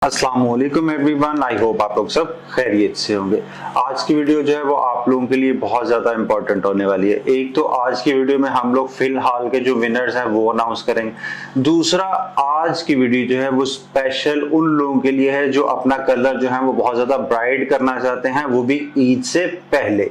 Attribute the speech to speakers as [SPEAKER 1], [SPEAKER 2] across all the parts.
[SPEAKER 1] अस्सलाम वालेकुम everyone, I hope आप लोग सब खैरियत से होंगे। आज की वीडियो जो है वो आप लोगों के लिए बहुत ज़्यादा इंपॉर्टेंट होने वाली है। एक तो आज की वीडियो में हम लोग फिलहाल के जो विनर्स हैं वो अनाउंस करेंगे। दूसरा, आज की वीडियो जो है वो स्पेशल उन लोगों के लिए है जो अपना कलर जो है वो बहुत ज़्यादा ब्राइट करना चाहते हैं, वो भी ईद से पहले।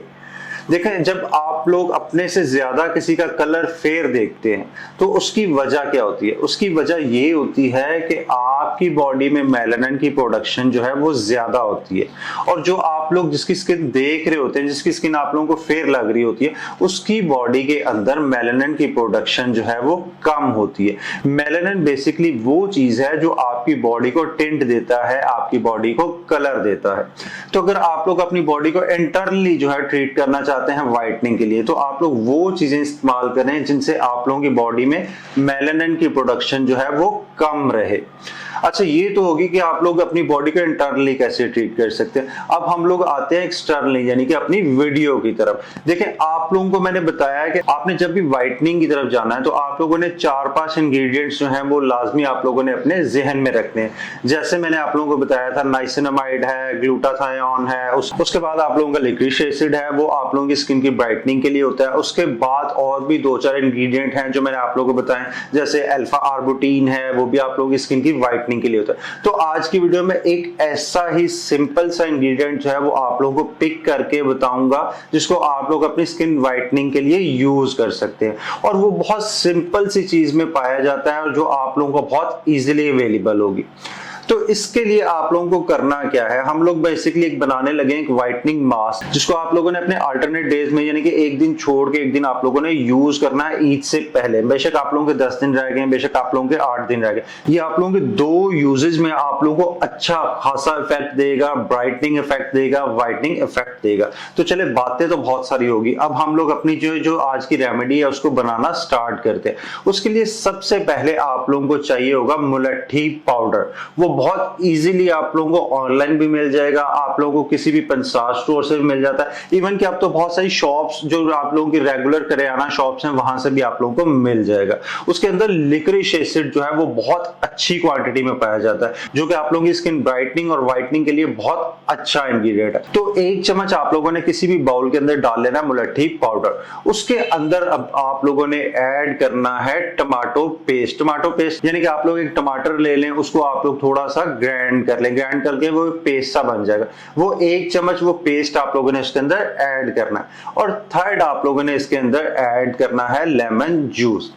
[SPEAKER 1] देखें, जब आप लोग अपने से ज्यादा किसी का कलर फेयर देखते हैं तो उसकी वजह क्या होती है? उसकी वजह ये होती है कि आपकी बॉडी में मेलानिन की प्रोडक्शन जो है वो ज्यादा होती है, और जो आप लोग जिसकी स्किन देख रहे होते हैं, जिसकी स्किन आप लोगों को फेयर लग रही होती है, उसकी बॉडी के अंदर मेलानिन की प्रोडक्शन जो है वो कम होती है। मेलानिन बेसिकली वो चीज है जो आपकी बॉडी को टिंट देता है, आपकी बॉडी को कलर देता है। तो अगर आप लोग अपनी बॉडी को इंटरनली जो है ट्रीट करना चाहते हैं व्हाइटनिंग के लिए, तो आप लोग वो चीजें इस्तेमाल करें जिनसे आप लोगों की बॉडी में मेलानिन की प्रोडक्शन जो है वो कम रहे। अच्छा, ये तो होगी कि आप लोग अपनी बॉडी को इंटरनली कैसे ट्रीट कर सकते हैं। अब हम लोग आते हैं एक्सटर्नली, यानी कि अपनी वीडियो की तरफ। देखें, आप लोगों को मैंने बताया कि आपने जब भी व्हाइटनिंग की तरफ जाना है तो आप लोगों ने 4-5 इंग्रेडिएंट्स जो हैं वो लाजमी आप लोगों ने अपने जहन में रखने हैं। जैसे मैंने आप लोगों को बताया था, नाइसिनामाइड है, ग्लूटाथायोन है, उसके बाद आप लोगों का लिक्रिक एसिड है, वो आप लोगों की स्किन की ब्राइटनिंग के लिए होता है। उसके बाद और भी 2-4 इंग्रेडिएंट हैं जो मैंने आप लोगों को बताए, जैसे अल्फा आर्बुटीन है, वो भी आप लोगों की स्किन की व्हाइटनिंग के लिए होता है। तो आज की वीडियो में एक ऐसा ही सिंपल सा इंग्रेडिएंट जो है वो आप लोगों को पिक करके बताऊंगा, जिसको आप लोग अपनी स्किन व्हाइटनिंग के लिए यूज कर सकते हैं, और वो बहुत सिंपल सी चीज में पाया जाता है और जो आप लोगों को बहुत इजीली अवेलेबल होगी। तो इसके लिए आप लोगों को करना क्या है, हम लोग बेसिकली एक बनाने लगे एक व्हाइटनिंग मास्क, जिसको आप लोगों ने अपने अल्टरनेट डेज में, यानी कि एक दिन छोड़ के एक दिन आप लोगों ने यूज करना है ईद से पहले। बेशक आप लोगों के 10 दिन रह गए, बेशक आप लोगों के 8 दिन रह गए, ये आप लोगों के 2 यूजेज में आप लोगों को अच्छा खासा इफेक्ट देगा, ब्राइटनिंग इफेक्ट देगा, व्हाइटनिंग इफेक्ट देगा। तो चले, बातें तो बहुत सारी होगी, अब हम लोग अपनी जो आज की रेमेडी है उसको बनाना स्टार्ट करते हैं। उसके लिए सबसे पहले आप लोगों को चाहिए होगा मुलट्ठी पाउडर। वो बहुत इजीली आप लोगों को ऑनलाइन भी मिल जाएगा, आप लोगों को किसी भी पंसार स्टोर से भी मिल जाता है, इवन कि आप तो बहुत सारी शॉप्स जो आप लोगों की रेगुलर करियाना शॉप्स हैं वहां से भी आप लोगों को मिल जाएगा। उसके अंदर लिक्रिक एसिड जो है वो बहुत अच्छी क्वांटिटी में पाया जाता है, जो कि आप लोगों की स्किन ब्राइटनिंग और व्हाइटनिंग के लिए बहुत अच्छा इंग्रेडिएंट है। तो 1 चम्मच आप लोगों ने किसी भी बाउल के अंदर डाल लेना मुलट्ठी पाउडर। उसके अंदर अब आप लोगों ने ऐड करना है टमाटो पेस्ट। टमाटो पेस्ट यानी कि आप लोग एक टमाटर ले लें, उसको आप लोग थोड़ा सा ग्राइंड कर ले, ग्राइंड करके वो पेस्ट सा बन जाएगा। वो 1 चम्मच वो पेस्ट आप लोगों ने इसके अंदर ऐड करना है। और थर्ड, आप लोगों ने इसके अंदर ऐड करना है लेमन जूस।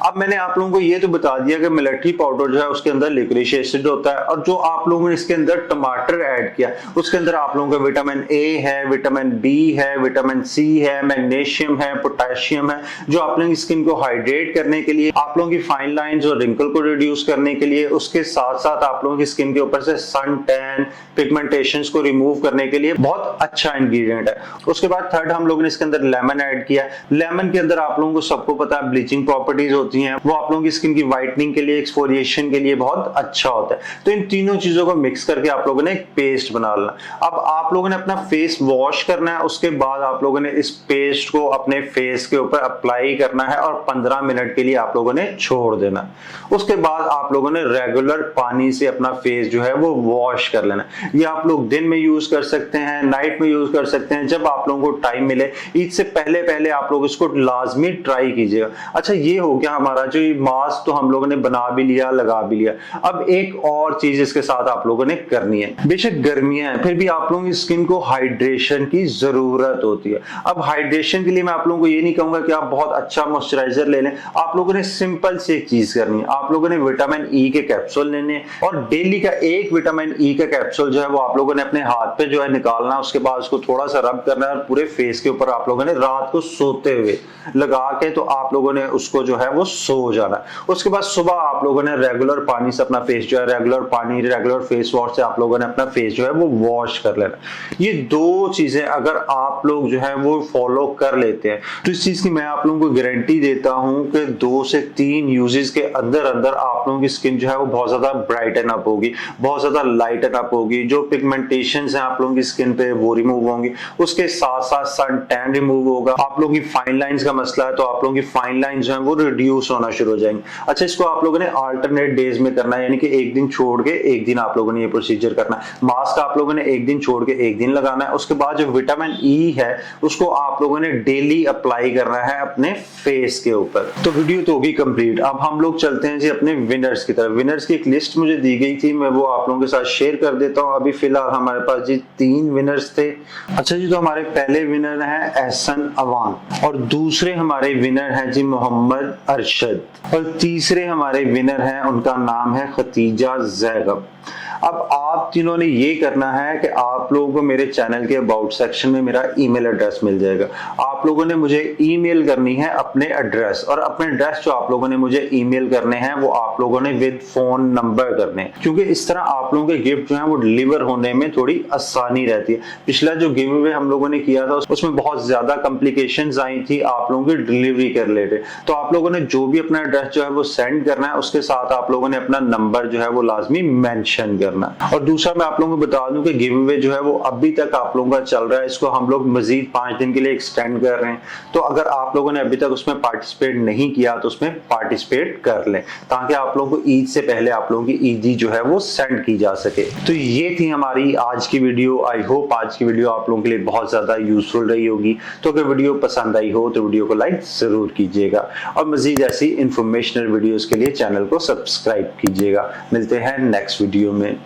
[SPEAKER 1] अब मैंने आप लोगों को ये तो बता दिया कि मुलट्ठी पाउडर जो है उसके अंदर लिक्रिक एसिड होता है, और जो आप लोगों ने इसके अंदर टमाटर ऐड किया उसके अंदर आप लोगों का विटामिन ए है, विटामिन बी है, विटामिन सी है, मैग्नीशियम है, पोटेशियम है, जो आप लोगों की स्किन को हाइड्रेट करने के लिए, आप लोगों की फाइन लाइंस और रिंकल को रिड्यूस करने के लिए, उसके साथ साथ आप लोगों की स्किन के ऊपर से सन टैन पिगमेंटेशंस को रिमूव करने के लिए बहुत अच्छा इंग्रेडिएंट है। उसके बाद थर्ड, हम लोगों ने इसके अंदर लेमन ऐड किया। लेमन के अंदर आप लोगों को सबको पता है ब्लीचिंग प्रॉपर्टीज होती हैं, वो आप लोगों की स्किन की व्हाइटनिंग के लिए, एक्सफोलिएशन के लिए बहुत अच्छा होता है। तो इन तीनों चीजों को मिक्स करके आप लोगों ने एक पेस्ट बना लेना। अब आप लोगों ने अपना फेस वॉश करना है, उसके बाद आप लोगों ने इस पेस्ट को अपने फेस के ऊपर अप्लाई करना है और 15 मिनट के लिए आप लोगों ने छोड़ देना। उसके बाद आप लोगों ने रेगुलर पानी से अपना फेस जो है वो वॉश कर लेना। ये आप लोग दिन में यूज कर सकते हैं, नाइट में यूज कर सकते हैं, जब आप लोगों को टाइम मिले। ईद से पहले पहले आप लोग इसको लाजमी ट्राई कीजिएगा। अच्छा, ये हो गया हमारा जो ये मास्क, तो हम लोगों ने बना भी लिया, लगा भी लिया। अब एक और चीज इसके साथ आप लोगों ने करनी है। बेशक गर्मियां हैं, फिर भी आप लोगों की स्किन को हाइड्रेशन की जरूरत होती है। अब हाइड्रेशन के लिए मैं आप लोगों को ये नहीं कहूंगा कि आप बहुत अच्छा मॉइस्चराइजर ले लें, आप लोगों ने सिंपल से एक चीज करनी है। आप लोगों ने विटामिन ई के कैप्सूल लेने, और डेली का एक विटामिन ई का कैप्सूल जो है वो आप लोगों ने अपने हाथ पे जो है निकालना, उसके बाद उसको थोड़ा सा रब करना है और पूरे फेस के ऊपर आप लोगों ने रात को सोते हुए लगा के, तो आप लोगों ने उसको जो है वो सो जाना। उसके बाद सुबह आप लोगों ने रेगुलर पानी से अपना फेस जो है, रेगुलर पानी, रेगुलर फेस वॉश से आप लोगों ने अपना फेस जो है वो वॉश कर लेना। ये 2 चीजें अगर आप लोग जो है वो फॉलो कर लेते हैं तो इस चीज की मैं आप लोगों को गारंटी देता हूं कि 2 से 3 यूजेस के अंदर अंदर आप लोगों की स्किन जो है वो बहुत ज्यादा ब्राइटन ब्राइटन अप होगी, बहुत ज्यादा लाइटन अप होगी, जो पिगमेंटेशंस हैं आप लोगों की स्किन पे वो रिमूव होंगी, उसके साथ साथ सन टैन रिमूव होगा। आप लोगों की फाइन लाइंस का मसला है तो आप लोगों की फाइन लाइंस जो है वो रिड्यूस होना शुरू हो जाएंगे। अच्छा, इसको आप लोगों ने अल्टरनेट डेज में करना है, यानी कि एक दिन छोड़ के एक दिन आप लोगों ने ये प्रोसीजर करना है। मास्क आप लोगों ने एक दिन छोड़ के एक दिन लगाना है। उसके बाद जो विटामिन ई है उसको आप लोगों ने डेली अप्लाई करना है अपने फेस के ऊपर। तो वीडियो तो होगी कंप्लीट। अब हम लोग चलते हैं जी अपने विनर्स की तरफ। विनर्स की एक लिस्ट मुझे दी गई थी, मैं वो आप लोगों के साथ शेयर कर देता हूं। अभी फिलहाल हमारे पास जी 3 विनर्स थे। अच्छा जी, तो हमारे पहले विनर हैं एहसन अवान, और दूसरे हमारे विनर हैं जी मोहम्मद अरशद, और तीसरे हमारे विनर हैं, उनका नाम है खतीजा जैगब। अब आप तीनों ने ये करना है कि आप लोगों को मेरे चैनल के अबाउट सेक्शन में मेरा ईमेल एड्रेस मिल जाएगा। आप लोगों ने मुझे ईमेल करनी है अपने एड्रेस, और अपने एड्रेस जो आप लोगों ने मुझे ईमेल करने हैं वो आप लोगों ने विद फोन नंबर करने हैं, क्योंकि इस तरह आप लोगों के गिफ्ट जो है वो डिलीवर होने में थोड़ी आसानी रहती है। पिछला जो गिव अवे हम लोगों ने किया था उसमें बहुत ज्यादा कॉम्प्लिकेशंस आई थी आप लोगों की डिलीवरी के रिलेटेड। तो आप लोगों ने जो भी अपना एड्रेस जो है वो सेंड करना है, उसके साथ आप लोगों ने अपना नंबर जो है वो लाजमी मेंशन करना। और दूसरा मैं आप लोगों को बता दूं कि गिव अवे जो है वो अभी तक आप लोगों का चल रहा है, इसको हम लोग मजीद 5 दिन के लिए एक्सटेंड कर रहे हैं। तो अगर आप लोगों ने अभी तक उसमें पार्टिसिपेट नहीं किया तो उसमें पार्टिसिपेट कर लें, ताकि आप लोगों को ईद से पहले आप लोगों की ईदी जो है वो सेंड की जा सके। तो ये थी हमारी आज की वीडियो। आई होप आज की वीडियो आप लोगों के लिए बहुत ज्यादा यूजफुल रही होगी। तो अगर वीडियो पसंद आई हो तो वीडियो को लाइक जरूर कीजिएगा, और मजीद ऐसी इंफॉर्मेशनल वीडियोस के लिए चैनल को सब्सक्राइब कीजिएगा। मिलते हैं नेक्स्ट वीडियो में।